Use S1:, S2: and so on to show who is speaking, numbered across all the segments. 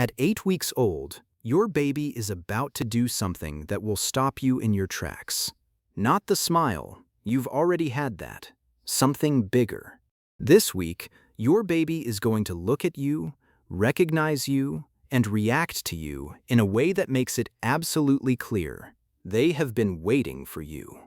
S1: At 8 weeks old, your baby is about to do something that will stop you in your tracks. Not the smile, you've already had that. Something bigger. This week, your baby is going to look at you, recognize you, and react to you in a way that makes it absolutely clear. They have been waiting for you.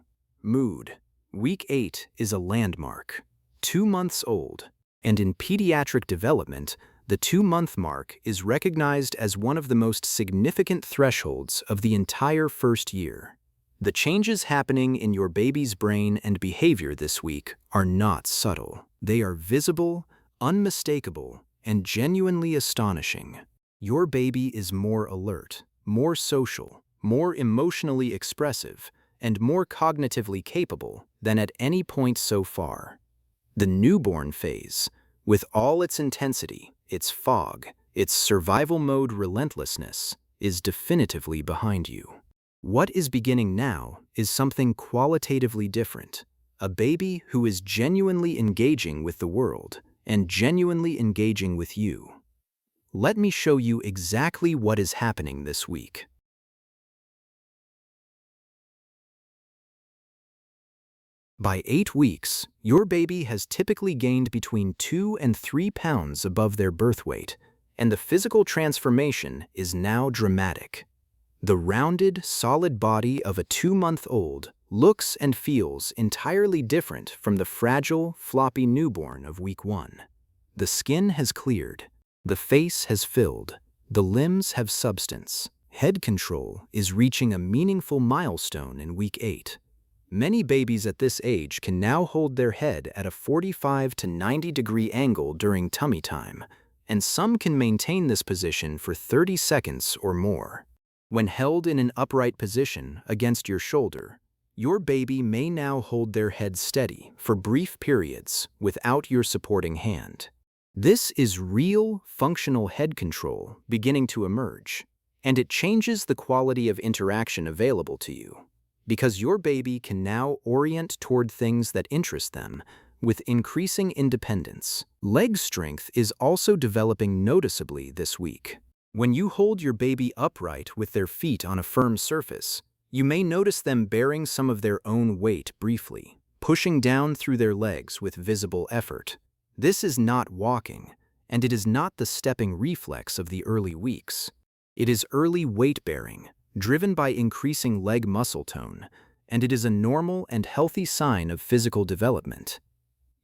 S1: Mood. Week 8 is a landmark. 2 months old, and in pediatric development, the 2-month mark is recognized as one of the most significant thresholds of the entire first year. The changes happening in your baby's brain and behavior this week are not subtle. They are visible, unmistakable, and genuinely astonishing. Your baby is more alert, more social, more emotionally expressive, and more cognitively capable than at any point so far. The newborn phase, with all its intensity, its fog, its survival mode relentlessness, is definitively behind you. What is beginning now is something qualitatively different. A baby who is genuinely engaging with the world and genuinely engaging with you. Let me show you exactly what is happening this week. By 8 weeks, your baby has typically gained between 2 and 3 pounds above their birth weight, and the physical transformation is now dramatic. The rounded, solid body of a 2-month-old looks and feels entirely different from the fragile, floppy newborn of week 1. The skin has cleared, the face has filled, the limbs have substance. Head control is reaching a meaningful milestone in week 8. Many babies at this age can now hold their head at a 45 to 90-degree angle during tummy time, and some can maintain this position for 30 seconds or more. When held in an upright position against your shoulder, your baby may now hold their head steady for brief periods without your supporting hand. This is real, functional head control beginning to emerge, and it changes the quality of interaction available to you, because your baby can now orient toward things that interest them with increasing independence. Leg strength is also developing noticeably this week. When you hold your baby upright with their feet on a firm surface, you may notice them bearing some of their own weight briefly, pushing down through their legs with visible effort. This is not walking, and it is not the stepping reflex of the early weeks. It is early weight-bearing, driven by increasing leg muscle tone, and it is a normal and healthy sign of physical development.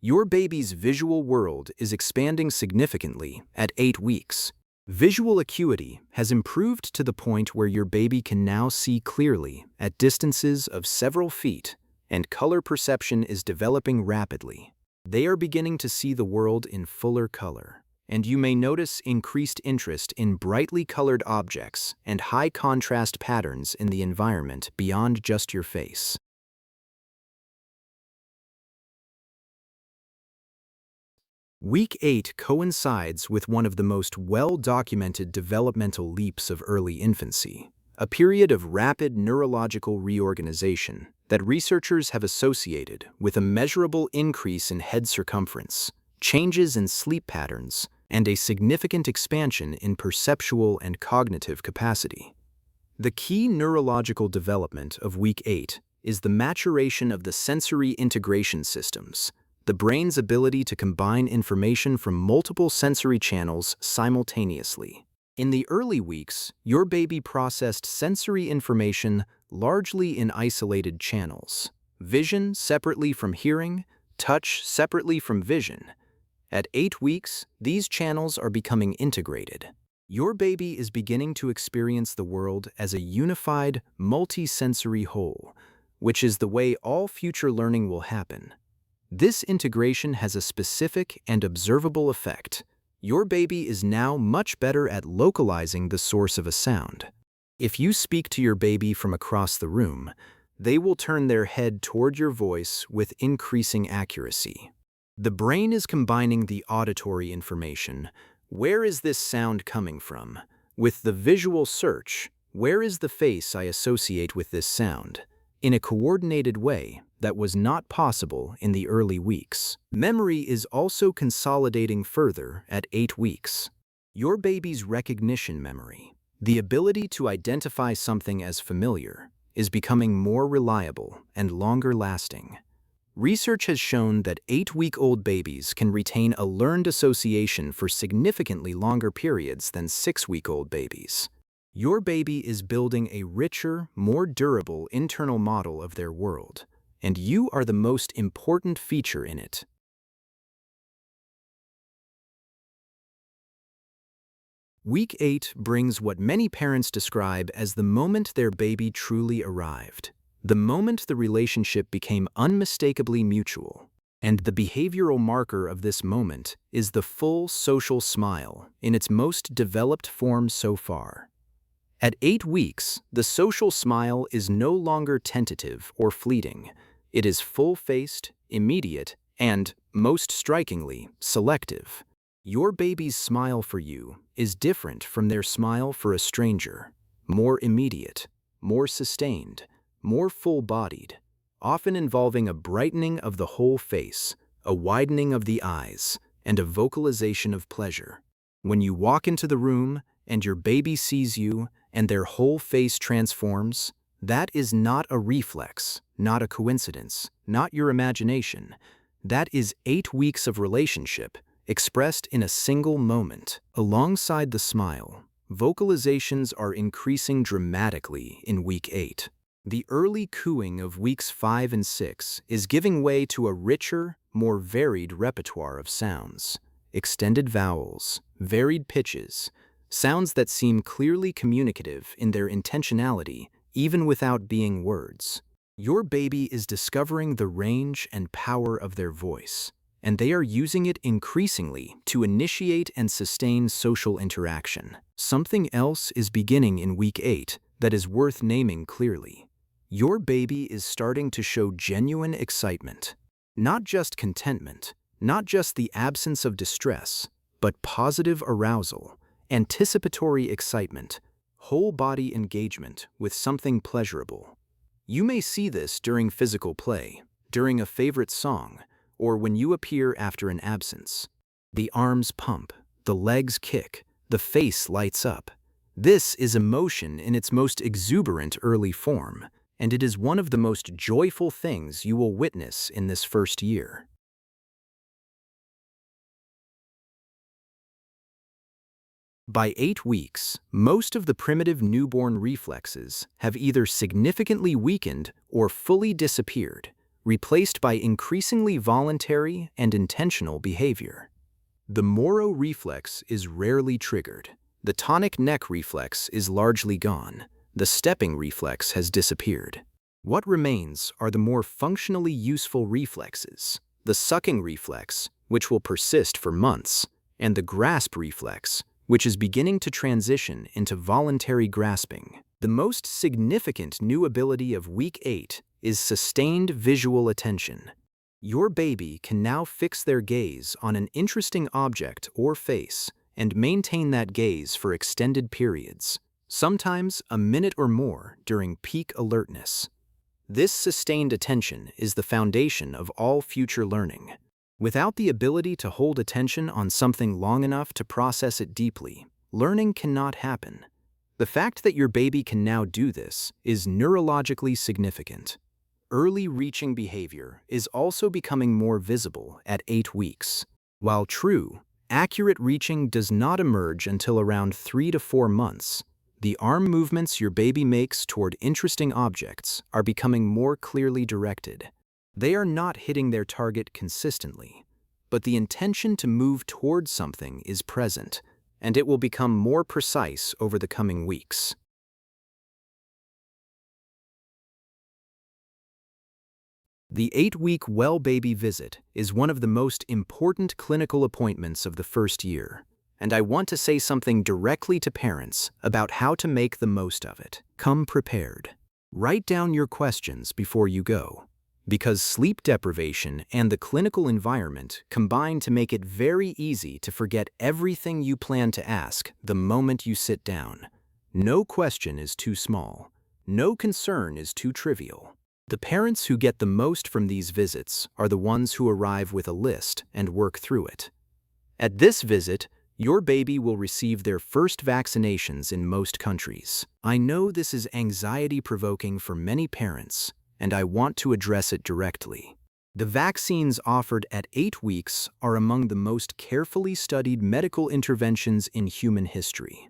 S1: Your baby's visual world is expanding significantly at 8 weeks. Visual acuity has improved to the point where your baby can now see clearly at distances of several feet, and color perception is developing rapidly. They are beginning to see the world in fuller color, and you may notice increased interest in brightly colored objects and high-contrast patterns in the environment beyond just your face. Week 8 coincides with one of the most well-documented developmental leaps of early infancy, a period of rapid neurological reorganization that researchers have associated with a measurable increase in head circumference, changes in sleep patterns, and a significant expansion in perceptual and cognitive capacity. The key neurological development of week 8 is the maturation of the sensory integration systems, the brain's ability to combine information from multiple sensory channels simultaneously. In the early weeks, your baby processed sensory information largely in isolated channels. Vision separately from hearing, touch separately from vision. At 8 weeks, these channels are becoming integrated. Your baby is beginning to experience the world as a unified, multi-sensory whole, which is the way all future learning will happen. This integration has a specific and observable effect. Your baby is now much better at localizing the source of a sound. If you speak to your baby from across the room, they will turn their head toward your voice with increasing accuracy. The brain is combining the auditory information, where is this sound coming from, with the visual search, where is the face I associate with this sound, in a coordinated way that was not possible in the early weeks. Memory is also consolidating further at 8 weeks. Your baby's recognition memory, the ability to identify something as familiar, is becoming more reliable and longer lasting. Research has shown that 8-week-old babies can retain a learned association for significantly longer periods than 6-week-old babies. Your baby is building a richer, more durable internal model of their world, and you are the most important feature in it. Week 8 brings what many parents describe as the moment their baby truly arrived, the moment the relationship became unmistakably mutual. And the behavioral marker of this moment is the full social smile in its most developed form so far. At 8 weeks, the social smile is no longer tentative or fleeting. It is full-faced, immediate, and, most strikingly, selective. Your baby's smile for you is different from their smile for a stranger, more immediate, more sustained, more full-bodied, often involving a brightening of the whole face, a widening of the eyes, and a vocalization of pleasure. When you walk into the room and your baby sees you and their whole face transforms, that is not a reflex, not a coincidence, not your imagination. That is 8 weeks of relationship expressed in a single moment. Alongside the smile, vocalizations are increasing dramatically in week 8. The early cooing of weeks 5 and 6 is giving way to a richer, more varied repertoire of sounds. Extended vowels, varied pitches, sounds that seem clearly communicative in their intentionality, even without being words. Your baby is discovering the range and power of their voice, and they are using it increasingly to initiate and sustain social interaction. Something else is beginning in week 8 that is worth naming clearly. Your baby is starting to show genuine excitement. Not just contentment, not just the absence of distress, but positive arousal, anticipatory excitement, whole-body engagement with something pleasurable. You may see this during physical play, during a favorite song, or when you appear after an absence. The arms pump, the legs kick, the face lights up. This is emotion in its most exuberant early form, and it is one of the most joyful things you will witness in this first year. By 8 weeks, most of the primitive newborn reflexes have either significantly weakened or fully disappeared, replaced by increasingly voluntary and intentional behavior. The Moro reflex is rarely triggered. The tonic neck reflex is largely gone. The stepping reflex has disappeared. What remains are the more functionally useful reflexes: the sucking reflex, which will persist for months, and the grasp reflex, which is beginning to transition into voluntary grasping. The most significant new ability of week 8 is sustained visual attention. Your baby can now fix their gaze on an interesting object or face and maintain that gaze for extended periods, sometimes a minute or more during peak alertness. This sustained attention is the foundation of all future learning. Without the ability to hold attention on something long enough to process it deeply, learning cannot happen. The fact that your baby can now do this is neurologically significant. Early reaching behavior is also becoming more visible at 8 weeks. While true, accurate reaching does not emerge until around 3 to 4 months. The arm movements your baby makes toward interesting objects are becoming more clearly directed. They are not hitting their target consistently, but the intention to move towards something is present, and it will become more precise over the coming weeks. The 8-week well baby visit is one of the most important clinical appointments of the first year, and I want to say something directly to parents about how to make the most of it. Come prepared. Write down your questions before you go, because sleep deprivation and the clinical environment combine to make it very easy to forget everything you plan to ask the moment you sit down. No question is too small. No concern is too trivial. The parents who get the most from these visits are the ones who arrive with a list and work through it. At this visit, Your baby will receive their first vaccinations in most countries. I know this is anxiety-provoking for many parents, and I want to address it directly. The vaccines offered at 8 weeks are among the most carefully studied medical interventions in human history.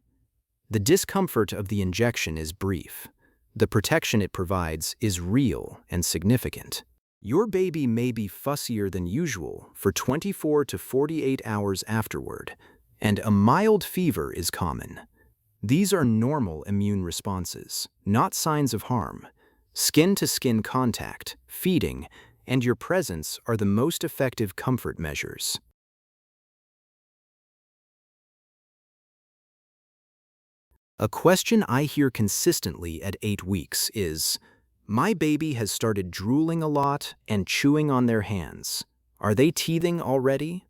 S1: The discomfort of the injection is brief. The protection it provides is real and significant. Your baby may be fussier than usual for 24 to 48 hours afterward, and a mild fever is common. These are normal immune responses, not signs of harm. Skin-to-skin contact, feeding, and your presence are the most effective comfort measures. A question I hear consistently at 8 weeks is, "My baby has started drooling a lot and chewing on their hands. Are they teething already?"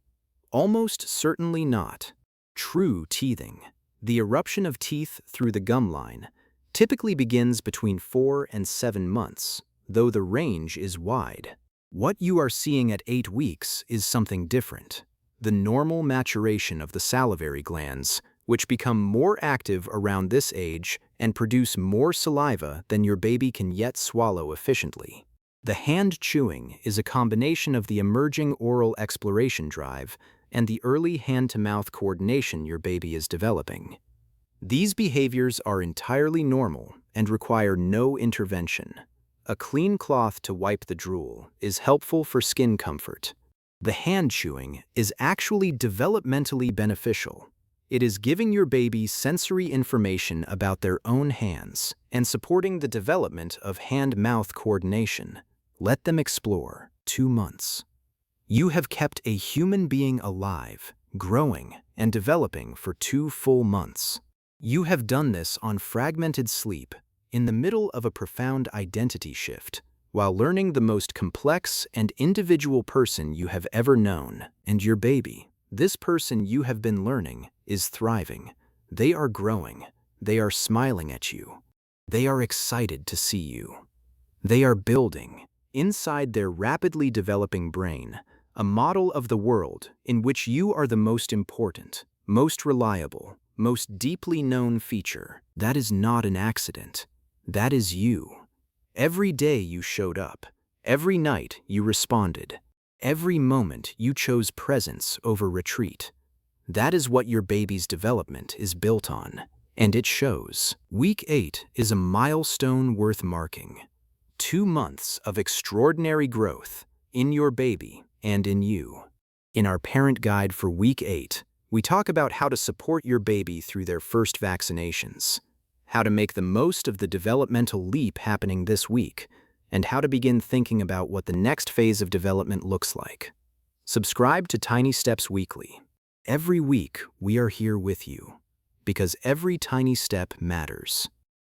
S1: Almost certainly not. True teething, the eruption of teeth through the gum line, typically begins between 4 and 7 months, though the range is wide. What you are seeing at 8 weeks is something different. The normal maturation of the salivary glands, which become more active around this age and produce more saliva than your baby can yet swallow efficiently. The hand chewing is a combination of the emerging oral exploration drive and the early hand-to-mouth coordination your baby is developing. These behaviors are entirely normal and require no intervention. A clean cloth to wipe the drool is helpful for skin comfort. The hand chewing is actually developmentally beneficial. It is giving your baby sensory information about their own hands and supporting the development of hand-mouth coordination. Let them explore. 2 months. You have kept a human being alive, growing, and developing for 2 full months. You have done this on fragmented sleep, in the middle of a profound identity shift, while learning the most complex and individual person you have ever known. And your baby, this person you have been learning, is thriving. They are growing. They are smiling at you. They are excited to see you. They are building, inside their rapidly developing brain, a model of the world in which you are the most important, most reliable, most deeply known feature. That is not an accident. That is you. Every day you showed up. Every night you responded. Every moment you chose presence over retreat. That is what your baby's development is built on, and it shows. Week 8 is a milestone worth marking. 2 months of extraordinary growth in your baby and in you. In our parent guide for week 8, we talk about how to support your baby through their first vaccinations, how to make the most of the developmental leap happening this week, and how to begin thinking about what the next phase of development looks like. Subscribe to Tiny Steps Weekly. Every week, we are here with you, because every tiny step matters.